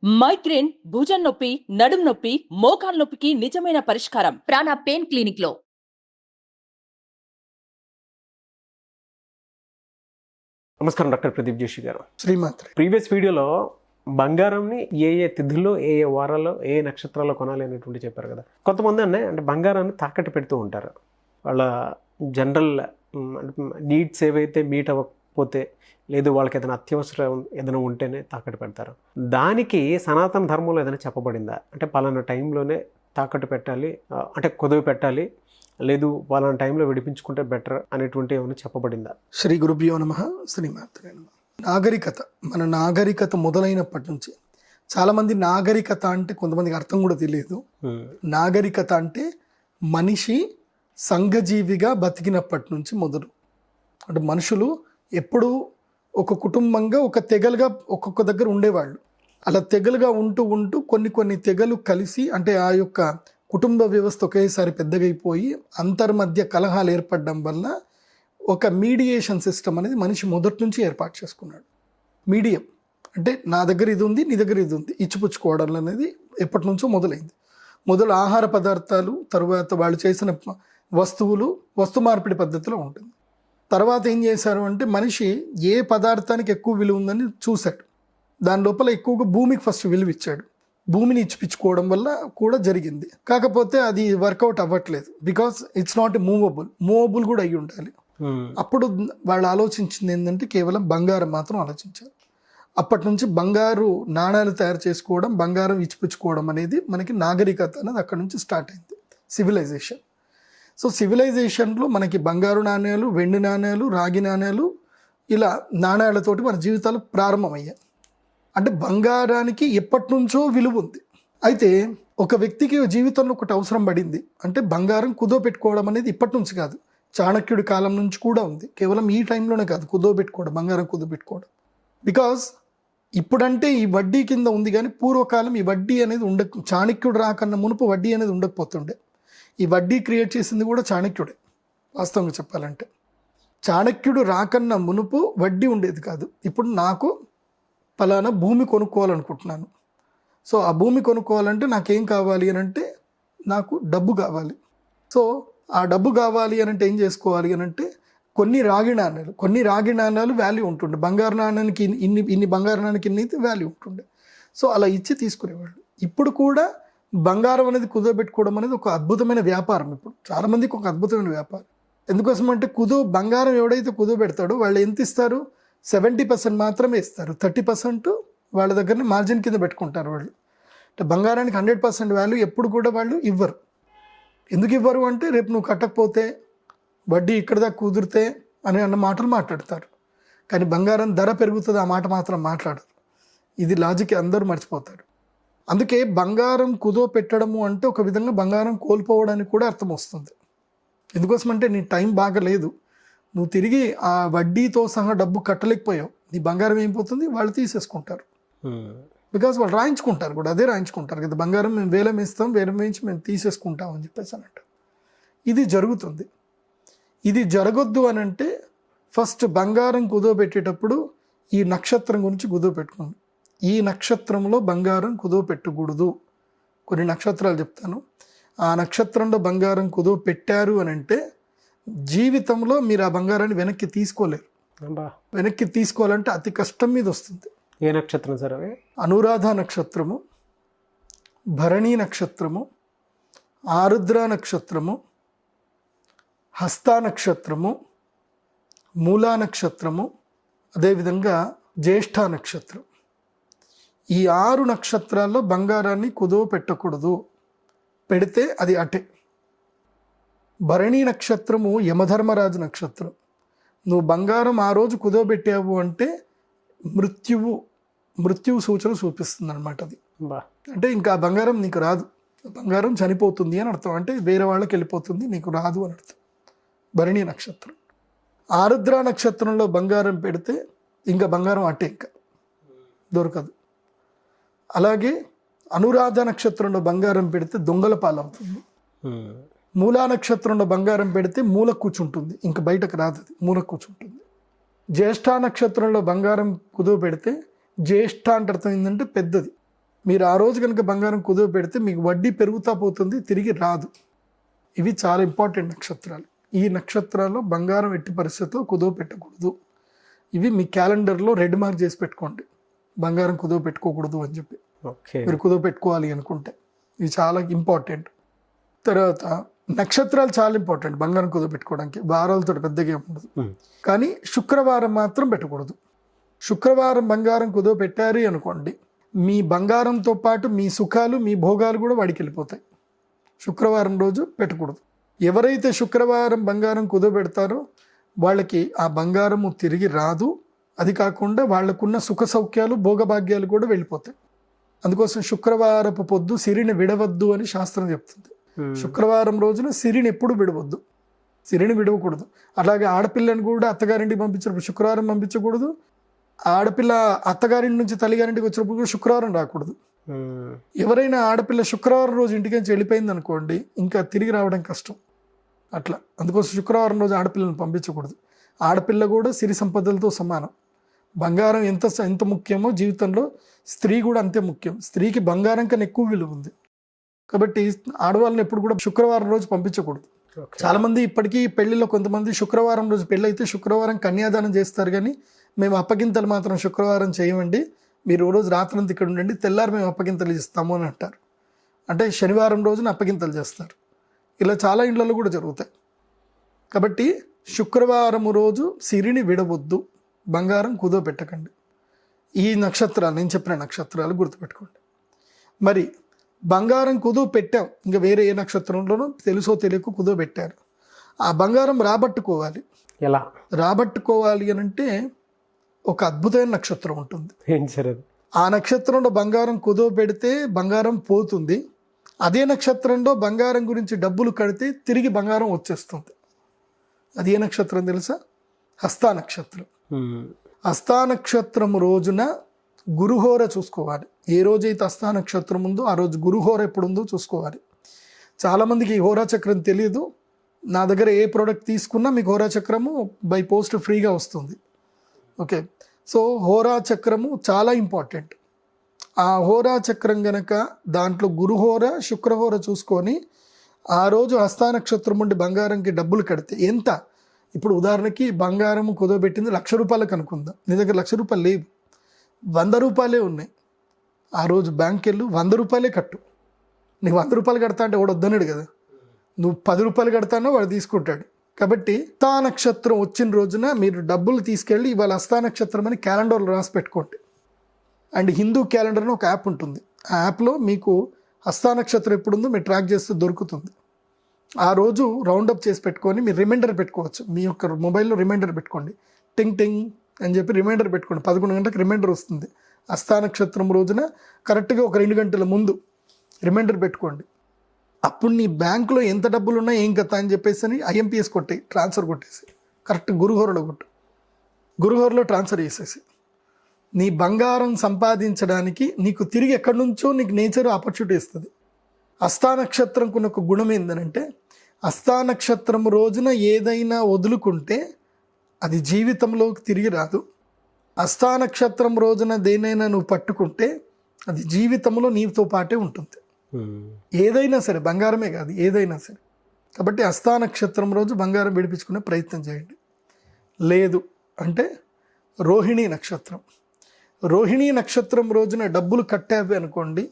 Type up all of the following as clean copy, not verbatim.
Migraine, భుజం నొప్పి, నడుం నొప్పి, మోకాలు నొప్పికి నిజమైన పరిష్కారం ప్రాణ పెయిన్ క్లినిక్ లో. నమస్కారం డాక్టర్ ప్రదీప్ జోషి గారు. శ్రీమాత్రి. ప్రీవియస్ వీడియోలో బంగారంని ఏ ఏ తిథుల్లో ఏ ఏ వారాల్లో ఏ నక్షత్రాల్లో కొనాలి అనేటువంటి చెప్పారు కదా. కొంతమంది అంటే బంగారాన్ని తాకట్టు పెడుతూ ఉంటారు. వాళ్ళ జనరల్ నీడ్స్ ఏవైతే మీట్ అవ్వకపోతే లేదు వాళ్ళకి ఏదైనా అత్యవసరం ఏదైనా ఉంటేనే తాకట్టు పెడతారు. దానికి సనాతన ధర్మంలో ఏదైనా చెప్పబడిందా? అంటే పలానా టైంలోనే తాకట్టు పెట్టాలి, అంటే కుదువ పెట్టాలి, లేదు పలానా టైంలో విడిపించుకుంటే బెటర్ అనేటువంటి ఏమైనా చెప్పబడిందా? శ్రీ గురుభ్యో నమః. శ్రీమాత్రే నమః. నాగరికత, మన నాగరికత మొదలైనప్పటి నుంచి చాలామంది నాగరికత అంటే కొంతమందికి అర్థం కూడా తెలియదు. నాగరికత అంటే మనిషి సంఘజీవిగా బతికినప్పటి నుంచి మొదలు. అంటే మనుషులు ఎప్పుడు ఒక కుటుంబంగా ఒక తెగలుగా ఒక్కొక్క దగ్గర ఉండేవాళ్ళు. అలా తెగలుగా ఉంటూ ఉంటూ కొన్ని తెగలు కలిసి, అంటే ఆ యొక్క కుటుంబ వ్యవస్థ ఒకేసారి పెద్దగైపోయి అంతర్మధ్య కలహాలు ఏర్పడడం వల్ల ఒక మీడియేషన్ సిస్టమ్ అనేది మనిషి మొదటి నుంచి ఏర్పాటు చేసుకున్నాడు. మీడియం అంటే నా దగ్గర ఇది ఉంది, నీ దగ్గర ఇది ఉంది, ఇచ్చిపుచ్చుకోవడం అనేది ఎప్పటి నుంచో మొదలైంది. మొదలు ఆహార పదార్థాలు, తర్వాత వాళ్ళు చేసిన వస్తువులు, వస్తు మార్పిడి పద్ధతిలో ఉంటుంది. తర్వాత ఏం చేశారు అంటే మనిషి ఏ పదార్థానికి ఎక్కువ విలువ ఉందని చూశాడు. దాని లోపల ఎక్కువగా భూమికి ఫస్ట్ విలువ ఇచ్చాడు. భూమిని ఇచ్చిపుచ్చుకోవడం వల్ల కూడా జరిగింది. కాకపోతే అది వర్కౌట్ అవ్వట్లేదు. బికాస్ ఇట్స్ నాట్ మూవబుల్ కూడా అయ్యి ఉండాలి. అప్పుడు వాళ్ళు ఆలోచించింది ఏంటంటే కేవలం బంగారం మాత్రం ఆలోచించారు. అప్పటి నుంచి బంగారు నాణాలు తయారు చేసుకోవడం, బంగారం ఇచ్చిపుచ్చుకోవడం అనేది మనకి నాగరికత అనేది అక్కడ నుంచి స్టార్ట్ అయింది. సివిలైజేషన్. సో సివిలైజేషన్లో మనకి బంగారు నాణ్యాలు, వెండి నాణ్యాలు, రాగి నాణ్యాలు, ఇలా నాణ్యాలతోటి మన జీవితాలు ప్రారంభమయ్యాయి. అంటే బంగారానికి ఎప్పటి నుంచో విలువ ఉంది. అయితే ఒక వ్యక్తికి జీవితంలో ఒకటి అవసరం పడింది అంటే బంగారం కుదో పెట్టుకోవడం అనేది ఇప్పటి నుంచి కాదు, చాణక్యుడి కాలం నుంచి కూడా ఉంది. కేవలం ఈ టైంలోనే కాదు కుదో పెట్టుకోవడం, బంగారం కుదో పెట్టుకోవడం. బికాజ్ ఇప్పుడంటే ఈ వడ్డీ కింద ఉంది, కానీ పూర్వకాలం ఈ వడ్డీ అనేది చాణక్యుడు రాకన్నా మునుపు వడ్డీ అనేది ఉండకపోతుండే. ఈ వడ్డీ క్రియేట్ చేసింది కూడా చాణక్యుడే. వాస్తవంగా చెప్పాలంటే చాణక్యుడు రాకన్నా మునుపు వడ్డీ ఉండేది కాదు. ఇప్పుడు నాకు పలానా భూమి కొనుక్కోవాలనుకుంటున్నాను. సో ఆ భూమి కొనుక్కోవాలంటే నాకేం కావాలి అని అంటే నాకు డబ్బు కావాలి. సో ఆ డబ్బు కావాలి అని అంటే ఏం చేసుకోవాలి అని అంటే కొన్ని రాగి నాణ్యాలు వాల్యూ ఉంటుండే. బంగారు నాణ్యానికి ఇన్ని బంగారు నాణ్యానికి ఇన్ని వాల్యూ ఉంటుండే. సో అలా ఇచ్చి తీసుకునేవాళ్ళు. ఇప్పుడు కూడా బంగారం అనేది కుదోబెట్టుకోవడం అనేది ఒక అద్భుతమైన వ్యాపారం. ఇప్పుడు చాలామందికి ఒక అద్భుతమైన వ్యాపారం. ఎందుకోసం అంటే బంగారం ఎవడైతే కుదో పెడతాడో వాళ్ళు ఎంత ఇస్తారు? 70% మాత్రమే ఇస్తారు. 30% వాళ్ళ దగ్గరనే మార్జిన్ కింద పెట్టుకుంటారు వాళ్ళు. అంటే బంగారానికి 100% వాల్యూ ఎప్పుడు కూడా వాళ్ళు ఇవ్వరు. ఎందుకు ఇవ్వరు అంటే రేపు నువ్వు కట్టకపోతే, వడ్డీ ఇక్కడ దాకా కుదిరితే అన్న మాటలు మాట్లాడతారు. కానీ బంగారం ధర పెరుగుతుంది ఆ మాట మాత్రం మాట్లాడరు. ఇది లాజిక్ అందరూ మర్చిపోతారు. అందుకే బంగారం కుదో పెట్టడము అంటే ఒక విధంగా బంగారం కోల్పోవడానికి కూడా అర్థం వస్తుంది. ఎందుకోసం అంటే నీ టైం బాగా లేదు, నువ్వు తిరిగి ఆ వడ్డీతో సహా డబ్బు కట్టలేకపోయావు, నీ బంగారం ఏమైపోతుంది? వాళ్ళు తీసేసుకుంటారు. బికాస్ వాళ్ళు రాయించుకుంటారు కూడా, అదే రాయించుకుంటారు కదా, బంగారం మేము వేలం వేస్తాం, వేలం వేయించి మేము తీసేసుకుంటాం అని చెప్పేసి అన్నట్టు. ఇది జరుగుతుంది. ఇది జరగొద్దు అని అంటే ఫస్ట్ బంగారం కుదో పెట్టేటప్పుడు ఈ నక్షత్రం గురించి కుదో పెట్టుకోండి. ఈ నక్షత్రంలో బంగారం కుదో పెట్టకూడదు. కొన్ని నక్షత్రాలు చెప్తాను. ఆ నక్షత్రంలో బంగారం కుదో పెట్టారు అని అంటే జీవితంలో మీరు ఆ బంగారాన్ని వెనక్కి తీసుకోలేరు. వెనక్కి తీసుకోవాలంటే అతి కష్టం మీద వస్తుంది. ఏ నక్షత్రం సార్ అవి? అనురాధ నక్షత్రము, భరణి నక్షత్రము, ఆరుద్ర నక్షత్రము, హస్త నక్షత్రము, మూలా నక్షత్రము, అదేవిధంగా జ్యేష్ఠ నక్షత్రం. ఈ 6 నక్షత్రాల్లో బంగారాన్ని కుదో పెట్టకూడదు. పెడితే అది అటే. భరణి నక్షత్రము యమధర్మరాజు నక్షత్రం. నువ్వు బంగారం ఆ రోజు కుదోబెట్టావు అంటే మృత్యువు సూచన చూపిస్తుంది అనమాట. అది అంటే ఇంకా ఆ బంగారం నీకు రాదు, బంగారం చనిపోతుంది అని అర్థం. అంటే వేరే వాళ్ళకి వెళ్ళిపోతుంది, నీకు రాదు అని అర్థం. భరణి నక్షత్రం. ఆరుద్ర నక్షత్రంలో బంగారం పెడితే ఇంకా బంగారం అట్టే, ఇంకా దొరకదు. అలాగే అనురాధ నక్షత్రంలో బంగారం పెడితే దొంగల పాలవుతుంది. మూలా నక్షత్రంలో బంగారం పెడితే మూల కూర్చుంటుంది, ఇంకా బయటకు రాదు, అది మూల కూర్చుంటుంది. జ్యేష్ఠ నక్షత్రంలో బంగారం కుదువ పెడితే జ్యేష్ఠ అంటే అర్థం ఏంటంటే పెద్దది, మీరు ఆ రోజు కనుక బంగారం కుదువ పెడితే మీకు వడ్డీ పెరుగుతా పోతుంది, తిరిగి రాదు. ఇవి చాలా ఇంపార్టెంట్ నక్షత్రాలు. ఈ నక్షత్రాల్లో బంగారం ఎట్టి పరిస్థితుల్లో కుదువ పెట్టకూడదు. ఇవి మీ క్యాలెండర్లో రెడ్ మార్క్ చేసి పెట్టుకోండి, బంగారం కుదువ పెట్టుకోకూడదు అని చెప్పి. మీరు కుదువ పెట్టుకోవాలి అనుకుంటే ఇది చాలా ఇంపార్టెంట్. తర్వాత నక్షత్రాలు చాలా ఇంపార్టెంట్ బంగారం కుదువ పెట్టుకోవడానికి. వారాలతో పెద్దగా ఉండదు, కానీ శుక్రవారం మాత్రం పెట్టకూడదు. శుక్రవారం బంగారం కుదువ పెట్టారు అనుకోండి, మీ బంగారంతో పాటు మీ సుఖాలు మీ భోగాలు కూడా వాడికి వెళ్ళిపోతాయి. శుక్రవారం రోజు పెట్టకూడదు. ఎవరైతే శుక్రవారం బంగారం కుదువ పెడతారో వాళ్ళకి ఆ బంగారము తిరిగి రాదు. అది కాకుండా వాళ్ళకున్న సుఖ సౌఖ్యాలు భోగభాగ్యాలు కూడా వెళ్ళిపోతాయి. అందుకోసం శుక్రవారపు పొద్దు సిరిని విడవద్దు అని శాస్త్రం చెప్తుంది. శుక్రవారం రోజున సిరిని ఎప్పుడు విడవద్దు, సిరిని విడవకూడదు. అలాగే ఆడపిల్లని కూడా అత్తగారింటికి పంపించినప్పుడు శుక్రవారం పంపించకూడదు. ఆడపిల్ల అత్తగారింటి నుంచి తల్లిగారింటికి వచ్చినప్పుడు కూడా శుక్రవారం రాకూడదు. ఎవరైనా ఆడపిల్ల శుక్రవారం రోజు ఇంటికి నుంచి వెళ్ళిపోయింది అనుకోండి, ఇంకా తిరిగి రావడం కష్టం. అట్లా అందుకోసం శుక్రవారం రోజు ఆడపిల్లని పంపించకూడదు. ఆడపిల్ల కూడా సిరి సంపదలతో సమానం. బంగారం ఎంత ముఖ్యమో జీవితంలో స్త్రీ కూడా అంతే ముఖ్యం. స్త్రీకి బంగారం కన్నా ఎక్కువ విలువ ఉంది. కాబట్టి ఆడవాళ్ళని ఎప్పుడు కూడా శుక్రవారం రోజు పంపించకూడదు. చాలా మంది ఇప్పటికీ పెళ్లిలో కొంతమంది శుక్రవారం రోజు పెళ్ళి అయితే శుక్రవారం కన్యాదానం చేస్తారు, కానీ మేము అప్పగింతలు మాత్రం శుక్రవారం చేయమండి, మీరు ఓ రోజు రాత్రంతా ఇక్కడ ఉండండి, తెల్లారి మేము అప్పగింతలు ఇస్తాము అని అంటారు. అంటే శనివారం రోజున అప్పగింతలు చేస్తారు. ఇలా చాలా ఇండ్లలో కూడా జరుగుతాయి. కాబట్టి శుక్రవారం రోజు సిరిని విడవద్దు, బంగారం కుదువ పెట్టకండి. ఈ నక్షత్రాలు నేను చెప్పిన నక్షత్రాలు గుర్తుపెట్టుకోండి. మరి బంగారం కుదువ పెట్టాం, ఇంకా వేరే ఏ నక్షత్రంలోనూ తెలుసో తెలియక కుదువ పెట్టారు, ఆ బంగారం రాబట్టుకోవాలి. ఎలా రాబట్టుకోవాలి అని అంటే ఒక అద్భుతమైన నక్షత్రం ఉంటుంది. ఆ నక్షత్రంలో బంగారం కుదువ పెడితే బంగారం పోతుంది. అదే నక్షత్రంలో బంగారం గురించి డబ్బులు కడితే తిరిగి బంగారం వచ్చేస్తుంది. అది ఏ నక్షత్రం తెలుసా? హస్తా నక్షత్రం. హస్తా నక్షత్రం రోజున గురుహోర చూసుకోవాలి. ఏ రోజైతే హస్తా నక్షత్రం ఉందో ఆ రోజు గురుహోర ఎప్పుడుందో చూసుకోవాలి. చాలామందికి ఈ హోరా చక్రం తెలియదు. నా దగ్గర ఏ ప్రోడక్ట్ తీసుకున్నా మీకు హోరా చక్రము బై పోస్ట్ ఫ్రీగా వస్తుంది. ఓకే, సో హోరా చక్రము చాలా ఇంపార్టెంట్. ఆ హోరా చక్రం గనక దాంట్లో గురుహోర శుక్రహోర చూసుకొని ఆ రోజు హస్తా నక్షత్రం ఉండి బంగారంకి డబ్బులు కడితే ఎంత, ఇప్పుడు ఉదాహరణకి బంగారం కుదవబెట్టింది 1,00,000 రూపాయలకు అనుకుందాం, నీ దగ్గర 1,00,000 రూపాయలు లేవు, 100 రూపాయలే ఉన్నాయి. ఆ రోజు బ్యాంక్కి వెళ్ళు, 100 రూపాయలే కట్టు. నీకు 100 రూపాయలు కడతా అంటే వాడు వద్దన్నాడు కదా, నువ్వు 10 రూపాయలు కడతానో వాడు తీసుకుంటాడు. కాబట్టి హస్తా నక్షత్రం వచ్చిన రోజున మీరు డబ్బులు తీసుకెళ్ళి ఇవాళ హస్తా నక్షత్రం అని క్యాలెండర్లో రాసి పెట్టుకోండి. అండ్ హిందూ క్యాలెండర్ అని ఒక యాప్ ఉంటుంది. ఆ యాప్లో మీకు హస్తా నక్షత్రం ఎప్పుడుందో మీరు ట్రాక్ చేస్తే దొరుకుతుంది. ఆ రోజు రౌండప్ చేసి పెట్టుకొని మీరు రిమైండర్ పెట్టుకోవచ్చు. మీ యొక్క మొబైల్లో రిమైండర్ పెట్టుకోండి, టింగ్ టింగ్ అని చెప్పి రిమైండర్ పెట్టుకోండి. 11 గంటలకు రిమైండర్ వస్తుంది. హస్తా నక్షత్రం రోజున కరెక్ట్గా ఒక 2 గంటల ముందు రిమైండర్ పెట్టుకోండి. అప్పుడు నీ బ్యాంకులో ఎంత డబ్బులు ఉన్నాయి ఏం కథ అని చెప్పేసి అని IMPS కొట్టేయి, ట్రాన్స్ఫర్ కొట్టేసి కరెక్ట్ గురుహోరలో కొట్టు, గురుహోరలో ట్రాన్స్ఫర్ చేసేసి నీ బంగారం సంపాదించడానికి నీకు తిరిగి ఎక్కడి నుంచో నీకు నేచర్ ఆపర్చునిటీ ఇస్తుంది. హస్తా నక్షత్రంకున్న ఒక గుణం ఏంటంటే హస్తా నక్షత్రం రోజున ఏదైనా వదులుకుంటే అది జీవితంలోకి తిరిగి రాదు. హస్తా నక్షత్రం రోజున దేనైనా నువ్వు పట్టుకుంటే అది జీవితంలో నీతో పాటే ఉంటుంది. ఏదైనా సరే, బంగారమే కాదు ఏదైనా సరే. కాబట్టి హస్తా నక్షత్రం రోజు బంగారం విడిపించుకునే ప్రయత్నం చేయండి. లేదు అంటే రోహిణీ నక్షత్రం. రోహిణీ నక్షత్రం రోజున డబ్బులు కట్టావి అనుకోండి,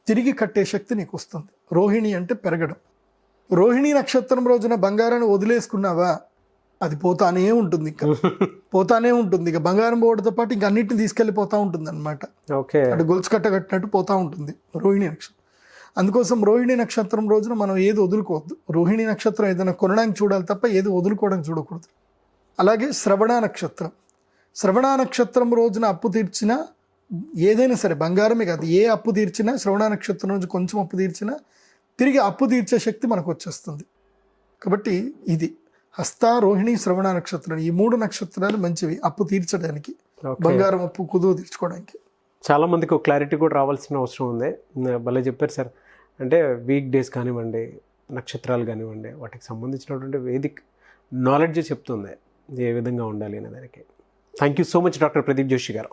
తిరిగి కట్టే శక్తి నీకు వస్తుంది. రోహిణి అంటే పెరగడం. రోహిణీ నక్షత్రం రోజున బంగారాన్ని వదిలేసుకున్నావా అది పోతానే ఉంటుంది, ఇంకా పోతానే ఉంటుంది. ఇక బంగారం పోవడంతో పాటు ఇంకా అన్నిటిని తీసుకెళ్ళిపోతూ ఉంటుంది అనమాట. అంటే గొలుసు కట్ట కట్టినట్టు పోతూ ఉంటుంది రోహిణీ నక్షత్రం. అందుకోసం రోహిణీ నక్షత్రం రోజున మనం ఏది వదులుకోవద్దు. రోహిణీ నక్షత్రం ఏదైనా కొనడానికి చూడాలి తప్ప ఏది వదులుకోవడానికి చూడకూడదు. అలాగే శ్రవణ నక్షత్రం. శ్రవణ నక్షత్రం రోజున అప్పు తీర్చినా ఏదైనా సరే, బంగారమే కాదు ఏ అప్పు తీర్చినా శ్రవణ నక్షత్రం రోజు కొంచెం అప్పు తీర్చినా తిరిగి అప్పు తీర్చే శక్తి మనకు వచ్చేస్తుంది. కాబట్టి ఇది హస్త, రోహిణి, శ్రవణ నక్షత్రం ఈ 3 నక్షత్రాలు మంచివి అప్పు తీర్చడానికి, బంగారం అప్పు కుదువ తీర్చుకోవడానికి. చాలా మందికి ఒక క్లారిటీ కూడా రావాల్సిన అవసరం ఉంది. భలే చెప్పారు సార్. అంటే వీక్ డేస్ కానివ్వండి, నక్షత్రాలు కానివ్వండి, వాటికి సంబంధించినటువంటి వేదిక్ నాలెడ్జ్ చెప్తుంది ఏ విధంగా ఉండాలి అనే దానికి. Thank you so much doctor Pradeep Joshi గారు.